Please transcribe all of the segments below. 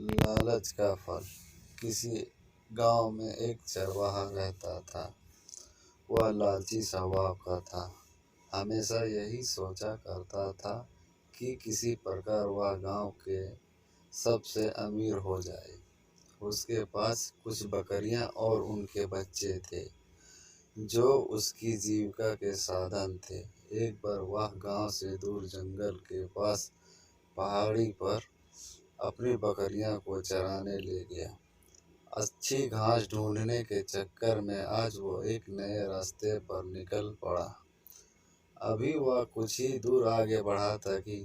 लालच का फल। किसी गांव में एक चरवाहा रहता था। वह लालची स्वभाव का था। हमेशा यही सोचा करता था कि किसी प्रकार वह गांव के सबसे अमीर हो जाए। उसके पास कुछ बकरियां और उनके बच्चे थे, जो उसकी जीविका के साधन थे। एक बार वह गांव से दूर जंगल के पास पहाड़ी पर अपनी बकरियां को चराने ले गया। अच्छी घास ढूंढने के चक्कर में आज वो एक नए रास्ते पर निकल पड़ा। अभी वह कुछ ही दूर आगे बढ़ा था कि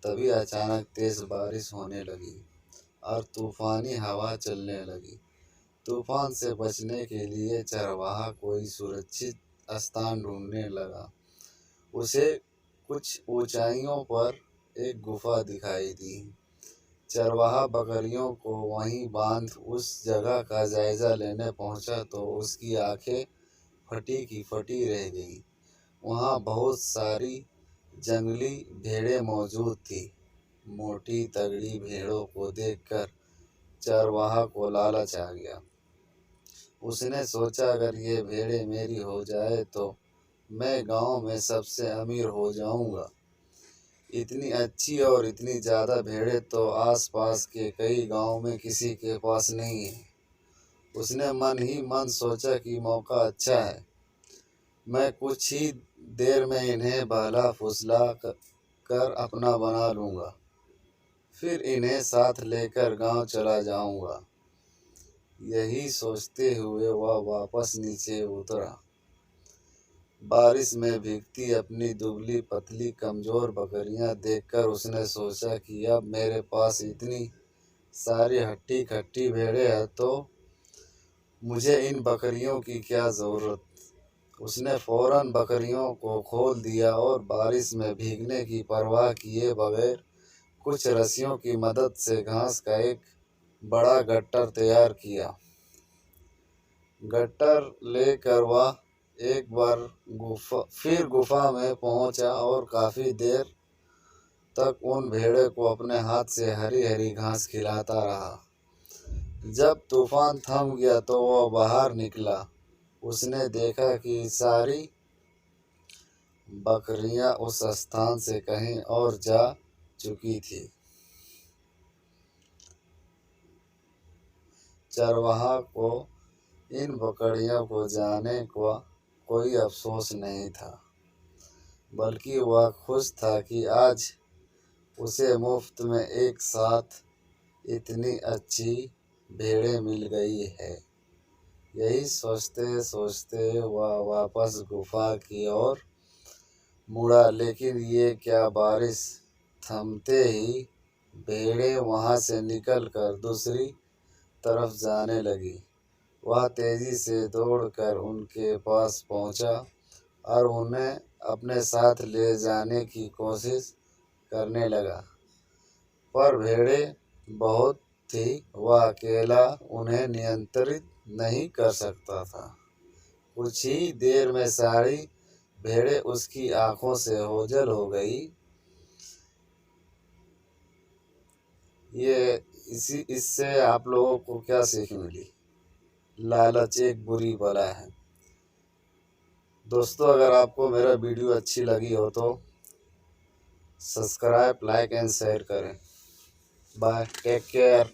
तभी अचानक तेज बारिश होने लगी और तूफानी हवा चलने लगी। तूफान से बचने के लिए चरवाहा कोई सुरक्षित स्थान ढूंढने लगा। उसे कुछ ऊंचाइयों पर एक गुफा दिखाई दी। चरवाहा बकरियों को वहीं बांध उस जगह का जायजा लेने पहुंचा तो उसकी आंखें फटी की फटी रह गई। वहां बहुत सारी जंगली भेड़ें मौजूद थी। मोटी तगड़ी भेड़ों को देखकर चरवाहा को लालच आ गया। उसने सोचा, अगर ये भेड़ें मेरी हो जाए तो मैं गांव में सबसे अमीर हो जाऊंगा। इतनी अच्छी और इतनी ज़्यादा भेड़ें तो आसपास के कई गांव में किसी के पास नहीं है। उसने मन ही मन सोचा कि मौका अच्छा है, मैं कुछ ही देर में इन्हें बहला फुसला कर अपना बना लूँगा, फिर इन्हें साथ लेकर गांव चला जाऊंगा। यही सोचते हुए वह वापस नीचे उतरा। बारिश में भीगती अपनी दुबली पतली कमज़ोर बकरियां देखकर उसने सोचा कि अब मेरे पास इतनी सारी हट्टी कट्टी भेड़ें हैं तो मुझे इन बकरियों की क्या ज़रूरत। उसने फौरन बकरियों को खोल दिया और बारिश में भीगने की परवाह किए बगैर कुछ रस्सियों की मदद से घास का एक बड़ा गट्ठर तैयार किया। गट्ठर लेकर वह एक बार फिर गुफा में पहुंचा और काफ़ी देर तक उन भेड़ों को अपने हाथ से हरी हरी घास खिलाता रहा। जब तूफान थम गया तो वह बाहर निकला। उसने देखा कि सारी बकरियां उस स्थान से कहीं और जा चुकी थी। चरवाहा को इन बकरियों को जाने का कोई अफसोस नहीं था, बल्कि वह खुश था कि आज उसे मुफ्त में एक साथ इतनी अच्छी भेड़ें मिल गई है। यही सोचते सोचते वह वापस गुफा की ओर मुड़ा, लेकिन ये क्या, बारिश थमते ही भेड़ें वहाँ से निकलकर दूसरी तरफ जाने लगी। वह तेज़ी से दौड़कर उनके पास पहुँचा और उन्हें अपने साथ ले जाने की कोशिश करने लगा, पर भेड़ें बहुत थी, वह अकेला उन्हें नियंत्रित नहीं कर सकता था। कुछ ही देर में सारी भेड़ें उसकी आंखों से ओझल हो गई। इससे आप लोगों को क्या सीख मिली? लालच एक बुरी बला है। दोस्तों, अगर आपको मेरा वीडियो अच्छी लगी हो तो सब्सक्राइब, लाइक एंड शेयर करें। Bye, take care.